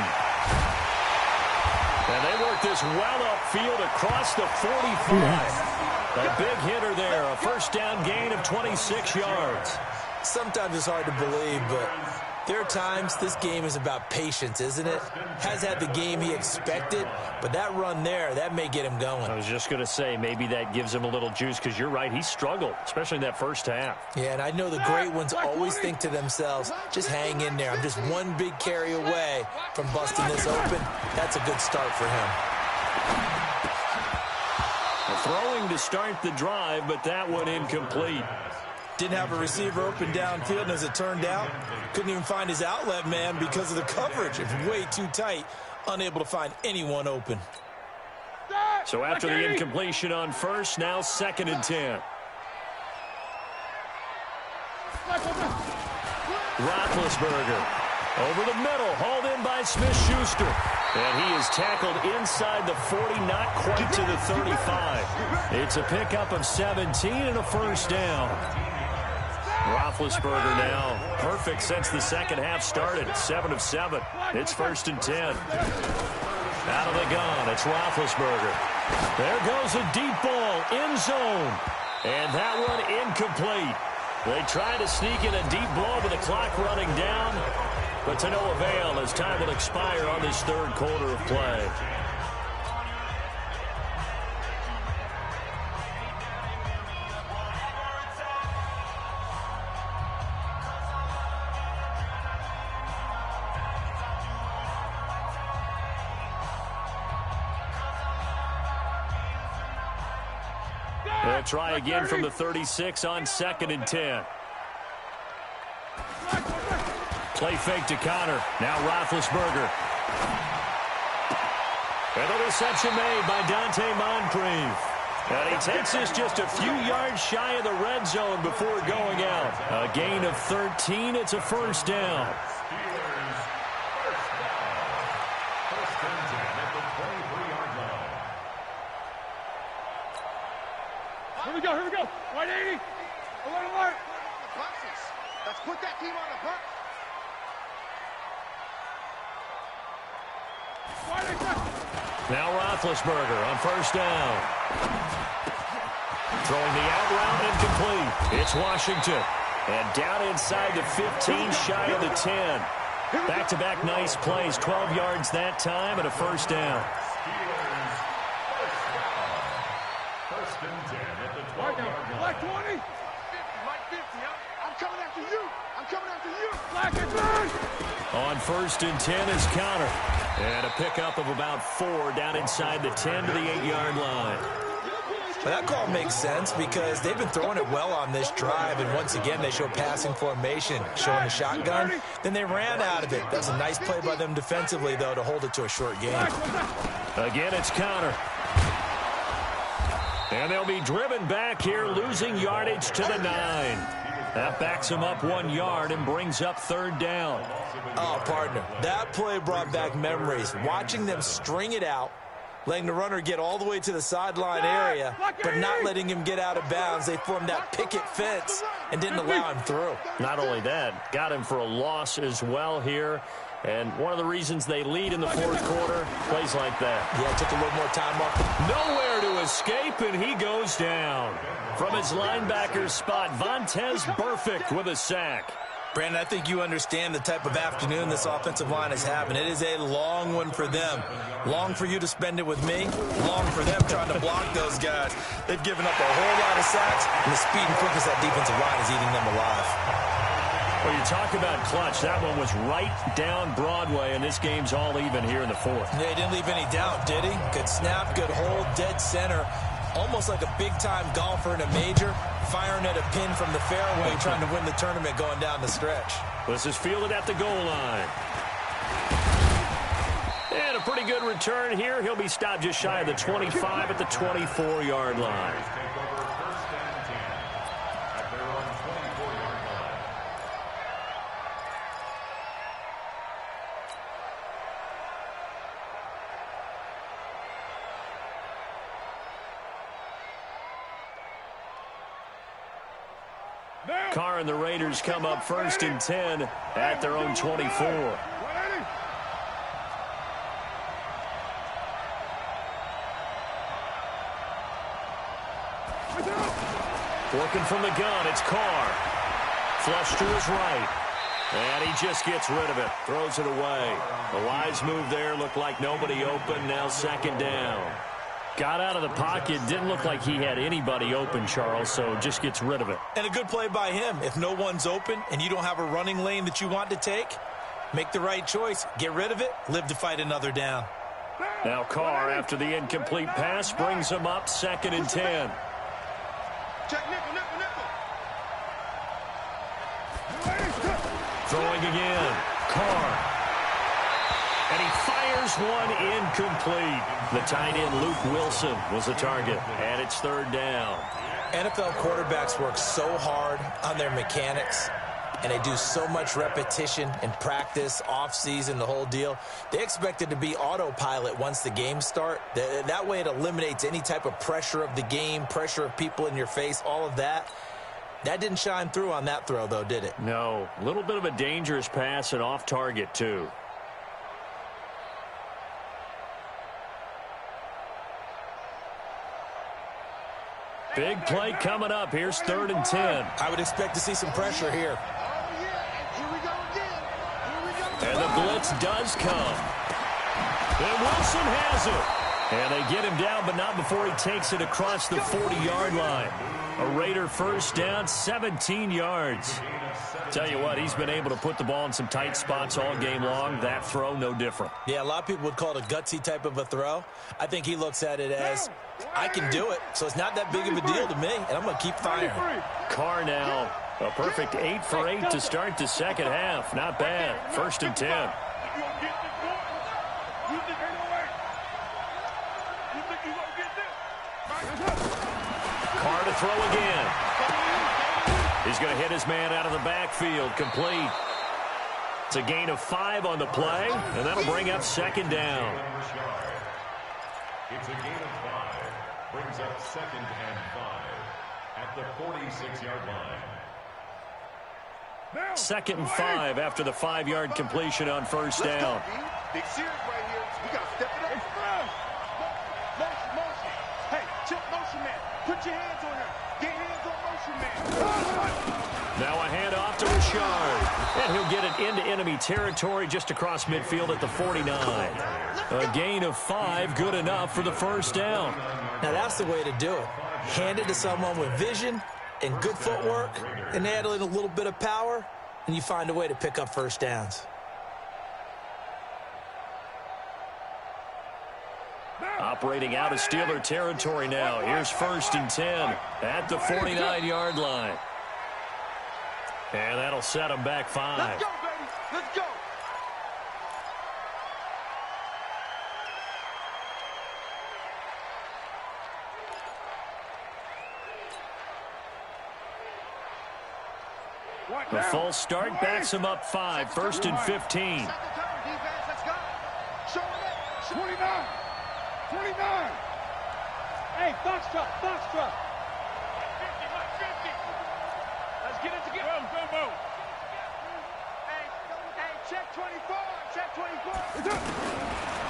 And they work this well upfield across the 45. A big hitter there, a 1st down gain of 26 yards. Sometimes it's hard to believe, but there are times this game is about patience, isn't it? Has had the game he expected, but that run there, that may get him going. I was just going to say, maybe that gives him a little juice, because you're right, he struggled, especially in that 1st half. Yeah, and I know the great ones always think to themselves, just hang in there. I'm just one big carry away from busting this open. That's a good start for him. Throwing to start the drive, but that one incomplete. Didn't have a receiver open downfield, and as it turned out, couldn't even find his outlet man because of the coverage. It's way too tight, unable to find anyone open. So after the incompletion on 1st, now 2nd and 10. Roethlisberger over the middle, hauled in by Smith-Schuster. And he is tackled inside the 40, not quite to the 35. It's a pickup of 17 and a 1st down. Roethlisberger now perfect since the 2nd half started. 7 of 7. It's 1st and 10. Out of the gun, it's Roethlisberger. There goes a deep ball, end zone. And that one incomplete. They try to sneak in a deep blow with the clock running down, but to no avail as time will expire on this 3rd quarter of play. They'll try again from the 36 on 2nd and 10. Play fake to Connor. Now Roethlisberger. And the reception made by Dante Moncrief. And he takes this just a few yards shy of the red zone before going out. A gain of 13. It's a 1st down. Here we go. Right 80. Alert. Let's put that team on the bus. Now Roethlisberger on 1st down. Throwing the out route incomplete. It's Washington. And down inside the 15, shy of the 10. Back-to-back nice plays. 12 yards that time and a 1st down. Black 20. Right 50, I'm coming after you. Black and burn. On 1st and 10 is Connor. And a pickup of about 4 down inside the 10 to the 8-yard line. Well, that call makes sense because they've been throwing it well on this drive, and once again they show passing formation, showing the shotgun. Then they ran out of it. That's a nice play by them defensively, though, to hold it to a short game. Again, it's Connor. And they'll be driven back here, losing yardage to the 9. That backs him up 1 yard and brings up 3rd down. Oh, partner, that play brought back memories. Watching them string it out, letting the runner get all the way to the sideline area, but not letting him get out of bounds. They formed that picket fence and didn't allow him through. Not only that, got him for a loss as well here. And one of the reasons they lead in the 4th quarter, plays like that. Yeah, took a little more time off. Nowhere to escape, and he goes down. From his linebacker spot, Vontaze Burfict with a sack. Brandon, I think you understand the type of afternoon this offensive line is having. It is a long one for them. Long for you to spend it with me. Long for them trying to block those guys. They've given up a whole lot of sacks, and the speed and quickness of that defensive line is eating them alive. Well, you talk about clutch. That one was right down Broadway, and this game's all even here in the 4th. Yeah, he didn't leave any doubt, did he? Good snap, good hold, dead center. Almost like a big-time golfer in a major, firing at a pin from the fairway, trying to win the tournament going down the stretch. This is fielded at the goal line. And a pretty good return here. He'll be stopped just shy of the 25 at the 24-yard line. Carr and the Raiders come up 1st and 10 at their own 24. Working from the gun, it's Carr. Flush to his right. And he just gets rid of it. Throws it away. The wise move there. Looked like nobody open. Now 2nd down. Got out of the pocket. Didn't look like he had anybody open, Charles, so just gets rid of it. And a good play by him. If no one's open and you don't have a running lane that you want to take, make the right choice. Get rid of it. Live to fight another down. Now Carr, after the incomplete pass, brings him up 2nd and 10. Check nickel, nickel, nickel. Throwing again. Carr. And he fires one incomplete. The tight end, Luke Wilson, was the target. And it's 3rd down. NFL quarterbacks work so hard on their mechanics, and they do so much repetition and practice, off-season, the whole deal. They expect it to be autopilot once the games start. That way it eliminates any type of pressure of the game, pressure of people in your face, all of that. That didn't shine through on that throw, though, did it? No. A little bit of a dangerous pass and off target, too. Big play coming up. Here's 3rd and 10. I would expect to see some pressure here. And the blitz does come. And Wilson has it. And they get him down, but not before he takes it across the 40-yard line. A Raider 1st down, 17 yards. Tell you what, he's been able to put the ball in some tight spots all game long. That throw, no different. Yeah, a lot of people would call it a gutsy type of a throw. I think he looks at it as, I can do it, so it's not that big of a deal to me, and I'm going to keep firing. Carr now, a perfect 8 for 8 to start the 2nd half. Not bad. 1st and 10. Carr to throw again. He's going to hit his man out of the backfield. Complete. It's a gain of 5 on the play, and that'll bring up 2nd down. It's a gain of 5. Brings up 2nd and 5 at the 46-yard line. 2nd and 5 after the 5-yard completion on 1st down. Big series right here. We got to step it up. Motion, motion. Hey, chip motion man. Put your hands on her. Get hands on motion man. Now a handoff to Richard. And he'll get it into enemy territory just across midfield at the 49. A gain of 5, good enough for the 1st down. Now that's the way to do it. Hand it to someone with vision and good footwork, and add in a little bit of power, and you find a way to pick up 1st downs. Operating out of Steeler territory now. Here's 1st and 10 at the 49-yard line. And that'll set him back 5. Let's go, baby. Let's go. The full start backs him up 5. 1st and 15. Second time, defense. Let's go. Show him it. 29. 29. Hey, Foxtrot, Foxtrot. 50. Let's get it together. Go. Hey, check 24. Check 24.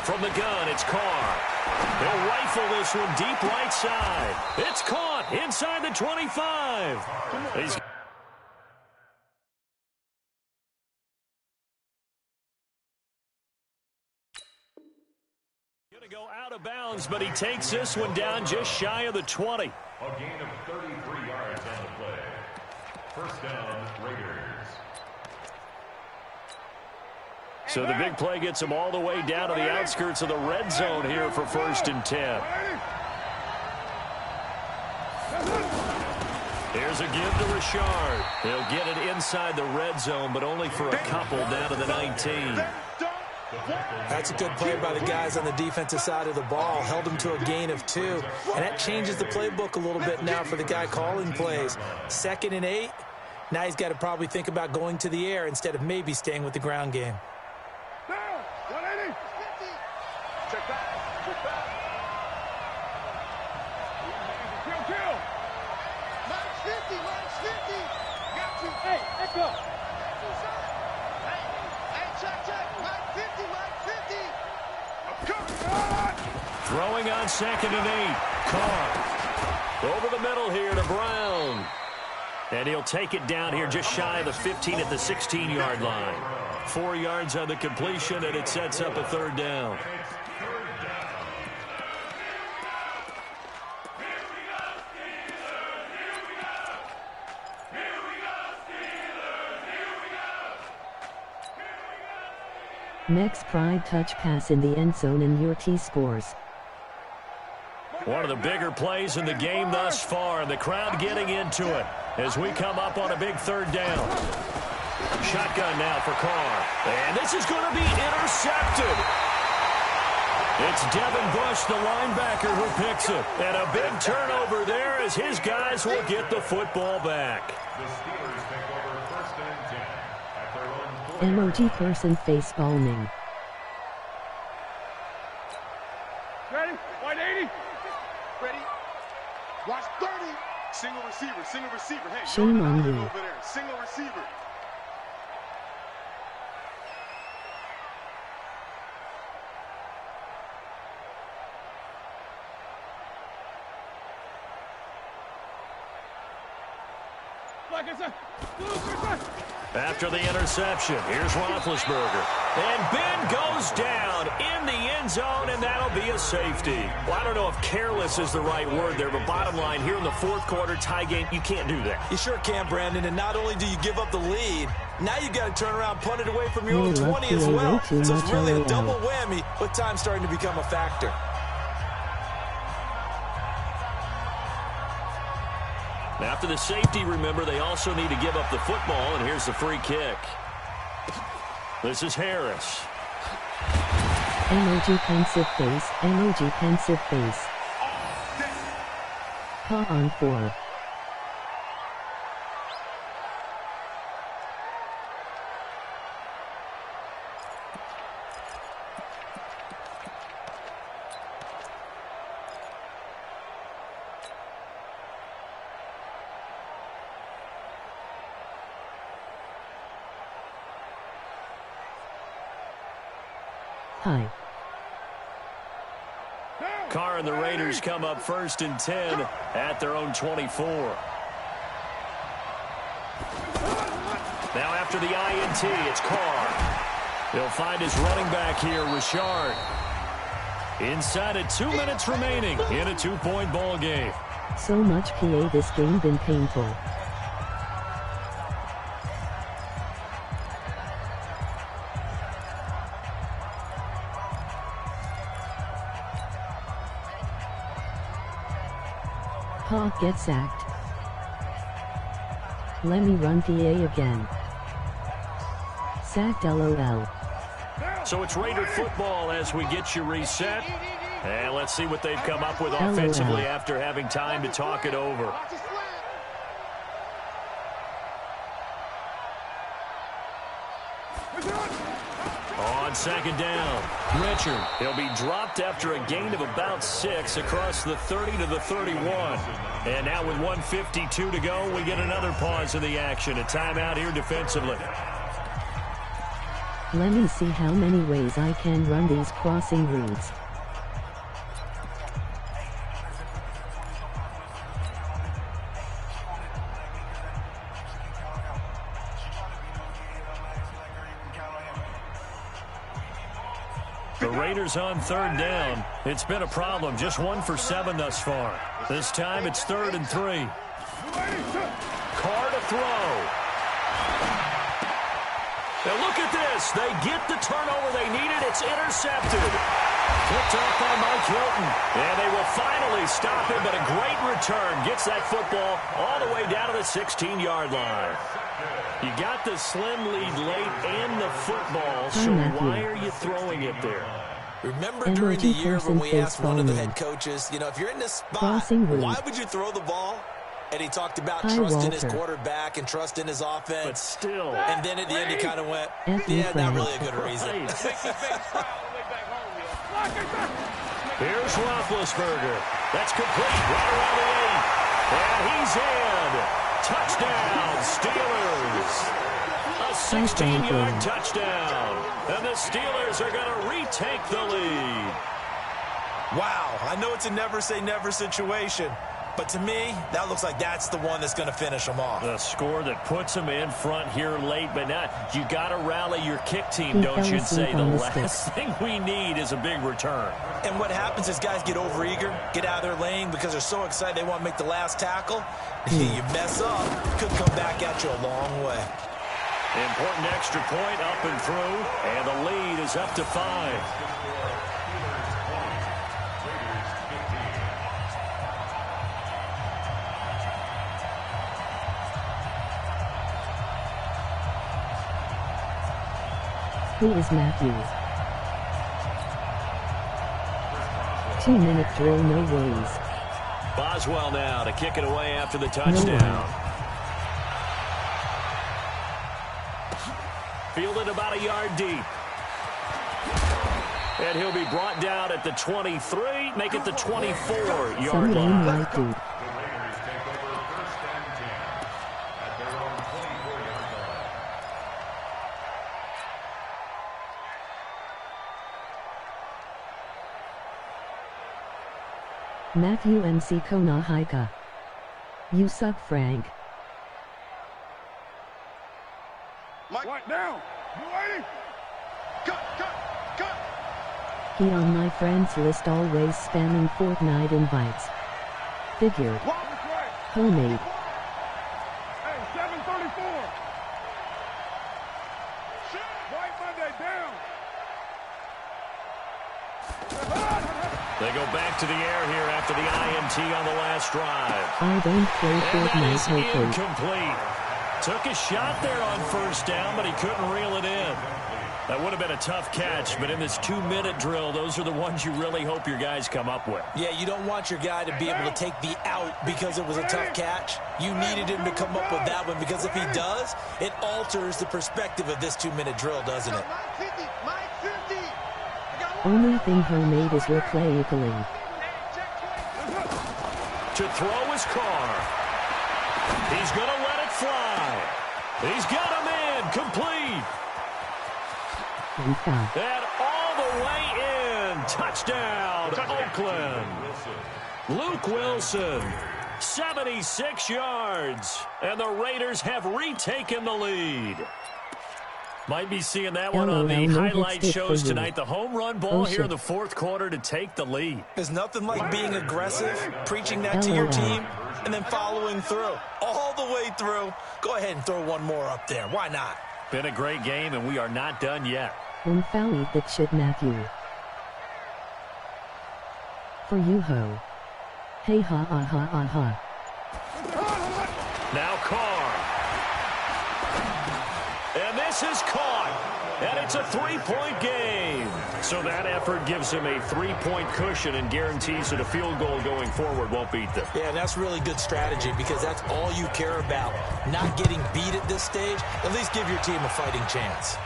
From the gun, it's Carr. He'll rifle this one deep right side. It's caught inside the 25. He's going to go out of bounds, but he takes this one down just shy of the 20. A gain of 33 yards on the play. 1st down, Raiders. So the big play gets him all the way down to the outskirts of the red zone here for 1st and 10. Here's a give to Richard. He'll get it inside the red zone, but only for a couple down to the 19. That's a good play by the guys on the defensive side of the ball. Held them to a gain of 2. And that changes the playbook a little bit now for the guy calling plays. 2nd and 8. Now he's got to probably think about going to the air instead of maybe staying with the ground game. Down. 180. Check back. Kill. Minus 50. go. Hey, check. Wide 50. Throwing on 2nd and 8. Carr. Over the middle here to Brown. And he'll take it down here just shy of the 15 at the 16-yard line. 4 yards on the completion, and it sets up a 3rd down. Next pride touch pass in the end zone and your T scores. One of the bigger plays in the game thus far, and the crowd getting into it as we come up on a big 3rd down. Shotgun now for Carr, and this is going to be intercepted. It's Devin Bush, the linebacker, who picks it, and a big turnover there as his guys will get the football back. The Steelers take over 1st and 10 at their own 40. Emoji person face palming. Ready? Wide 80. Ready? Watch 30. Single receiver. Hey, Shame on you. over there. Single receiver. Like I said. After the interception, here's Roethlisberger. And Ben goes down in the end zone, and that'll be a safety. Well, I don't know if careless is the right word there, but bottom line, here in the 4th quarter, tie game, you can't do that. You sure can, Brandon, and not only do you give up the lead, now you got to turn around, punt it away from your own 20 as well. So it's really a double whammy with time starting to become a factor. After the safety, remember, they also need to give up the football, and here's the free kick. This is Harris. Emoji pensive face. Emoji pensive face. Paw on 4. Hi. Carr and the Raiders come up 1st and 10 at their own 24. Now after the INT, it's Carr. He'll find his running back here, Richard. Inside of 2 minutes remaining in a 2-point ball game. So much PA this game been painful. Paw gets sacked. Let me run PA again. Sacked LOL. So it's Raider football as we get you reset. And let's see what they've come up with offensively after having time to talk it over. On 2nd down, Richard. He'll be dropped after a gain of about 6 across the 30 to the 31. And now with 1:52 to go, we get another pause in the action. A timeout here defensively. Let me see how many ways I can run these crossing routes. The Raiders on 3rd down. It's been a problem. Just 1 for 7 thus far. This time it's 3rd and 3. Carr to throw. Now look at this. They get the turnover they needed. It's intercepted. Picked off by Mike Hilton. And they will finally stop him, but a great return. Gets that football all the way down to the 16-yard line. You got the slim lead late and the football, so why are you throwing it there? Remember during the year when we asked one of the head coaches, you know, if you're in this spot, why would you throw the ball? And he talked about trusting his quarterback and trusting his offense. But still. And then at the end he kind of went, yeah, not really a good reason. Here's Roethlisberger. That's complete right around the 8. And he's in. Touchdown, Steelers. 16-yard touchdown. And the Steelers are going to retake the lead. Wow, I know it's a never-say-never situation, but to me, that looks like that's the one that's going to finish them off. The score that puts them in front here late, but now you got to rally your kick team, don't you, and say the last thing we need is a big return. And what happens is guys get overeager, get out of their lane because they're so excited they want to make the last tackle. You mess up, could come back at you a long way. Important extra point up and through, and the lead is up to 5. Who is Matthew? 2-minute drill, no worries. Boswell now to kick it away after the touchdown. Fielded about a yard deep. And he'll be brought down at the 23, make it the 24-yard line. Right, dude. Matthew MC Kona Haika. You suck, Frank. What now? You ready? Cut! He on my friends list, always spamming Fortnite invites. Figured. Homemade. Hey, 734. White Monday down. They go back to the air here after the INT on the last drive. I don't play Fortnite, hopefully. Incomplete. Took a shot there on first down, but he couldn't reel it in. That would have been a tough catch, but in this 2-minute drill, those are the ones you really hope your guys come up with. Yeah, you don't want your guy to be able to take the out because it was a tough catch. You needed him to come up with that one because if he does, it alters the perspective of this 2-minute drill, doesn't it? Only thing homemade is replaying. To throw his car. He's going to let it fly. He's got him in. Complete. And all the way in. Touchdown, Oakland. Luke Wilson, 76 yards. And the Raiders have retaken the lead. Might be seeing that one on the highlight shows tonight. The home run ball here in the fourth quarter to take the lead. There's nothing like being aggressive, preaching that to your team, and then following through. All the way through. Go ahead and throw one more up there. Why not? Been a great game, and we are not done yet. Unfound that shit, Matthew. For you, ho. Hey, ha, ha, ha, ha, ha. Now Carr. And this is caught. And it's a 3-point game. So that effort gives him a 3-point cushion and guarantees that a field goal going forward won't beat them. Yeah, and that's really good strategy because that's all you care about. Not getting beat at this stage. At least give your team a fighting chance.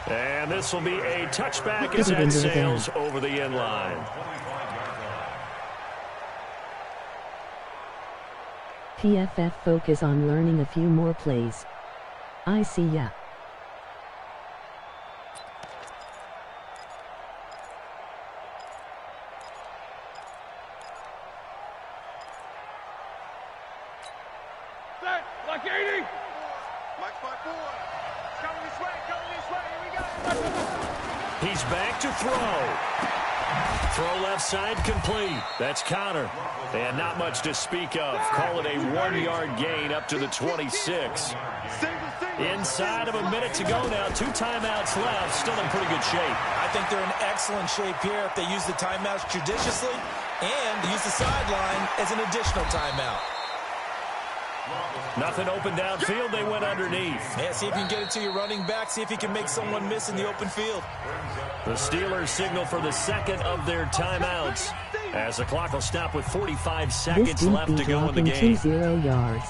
And this will be a touchback as that sails over the end line. PFF focus on learning a few more plays. I see ya. Set, like 80. Mike's my boy. Coming this way, here we go. He's back to throw. Throw left side complete. That's Connor. And not much to speak of. Call it a 1-yard gain up to the 26. Inside of a minute to go now. 2 timeouts left. Still in pretty good shape. I think they're in excellent shape here if they use the timeouts judiciously and use the sideline as an additional timeout. Nothing open downfield. They went underneath. Yeah, see if you can get it to your running back. See if you can make someone miss in the open field. The Steelers signal for the second of their timeouts as the clock will stop with 45 seconds left to go in the game. 0 yards.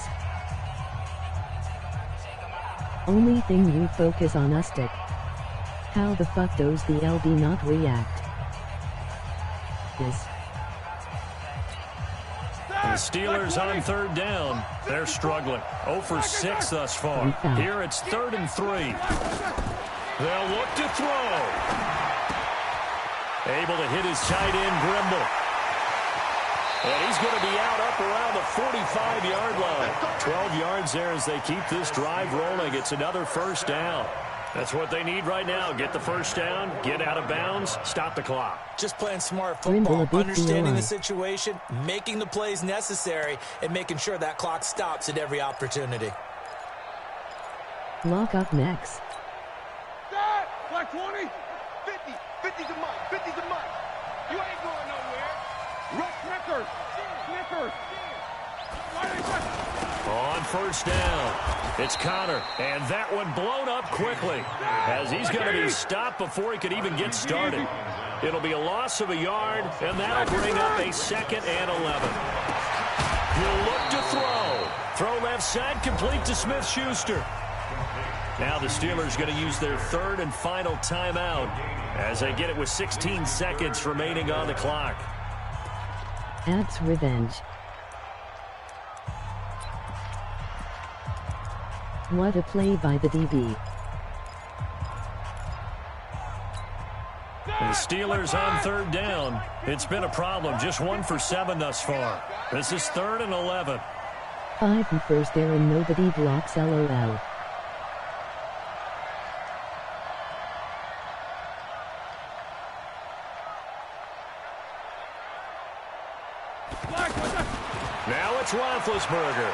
Only thing you focus on us, Dick. How the fuck does the LB not react? Is. The Steelers on third down. They're struggling. 0 for 6 thus far. Here it's 3rd and 3. They'll look to throw. Able to hit his tight end, Grimble. And he's going to be out up around the 45-yard line. 12 yards there as they keep this drive rolling. It's another first down. That's what they need right now. Get the first down, get out of bounds, stop the clock. Just playing smart football, understanding the situation, making the plays necessary, and making sure that clock stops at every opportunity. Lock up next. Dad, like 20? 50. 50's a month. 50's a month. You ain't going nowhere. Rush Snickers. Snickers. Why they rush? On first down, it's Connor, and that one blown up quickly as he's going to be stopped before he could even get started. It'll be a loss of a yard, and that'll bring up a 2nd and 11. He'll look to throw. Throw left side, complete to Smith-Schuster. Now the Steelers going to use their 3rd and final timeout as they get it with 16 seconds remaining on the clock. Abs revenge. What a play by the DB. The Steelers on third down. It's been a problem. Just 1 for 7 thus far. This is 3rd and 11. 5 and first there and nobody blocks LOL. Now it's Roethlisberger.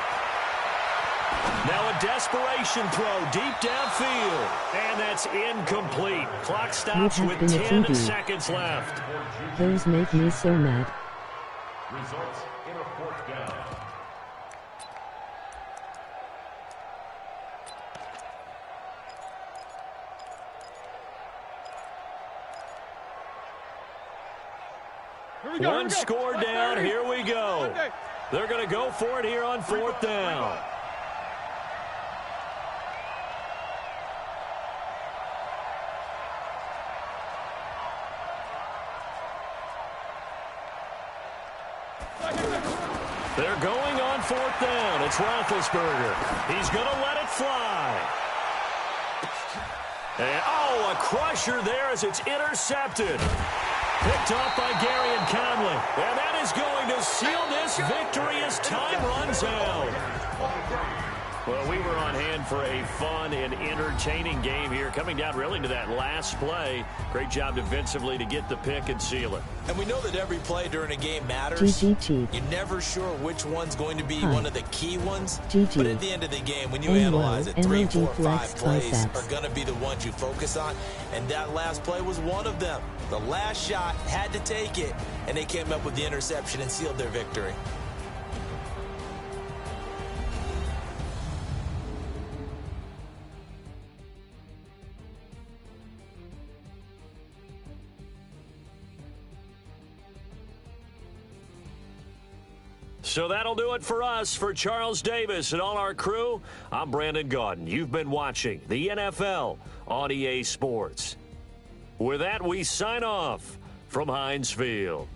Now a desperation throw deep downfield. And that's incomplete. Clock stops with 10 seconds left. Those make me so mad. Results in a 4th down. One score down. Here we go. They're going to go for it here on 4th down. They're going on 4th down. It's Roethlisberger. He's going to let it fly. And, a crusher there as it's intercepted. Picked off by Gary and Conley. And that is going to seal this victory as time runs out. Well, we were on hand for a fun and entertaining game here, coming down really to that last play. Great job defensively to get the pick and seal it. And we know that every play during a game matters. You're never sure which one's going to be one of the key ones. But at the end of the game, when you analyze it, 3, 4, 5 plays are going to be the ones you focus on. And that last play was one of them. The last shot had to take it, and they came up with the interception and sealed their victory. So that'll do it for us. For Charles Davis and all our crew, I'm Brandon Gaudin. You've been watching the NFL on EA Sports. With that, we sign off from Heinz Field.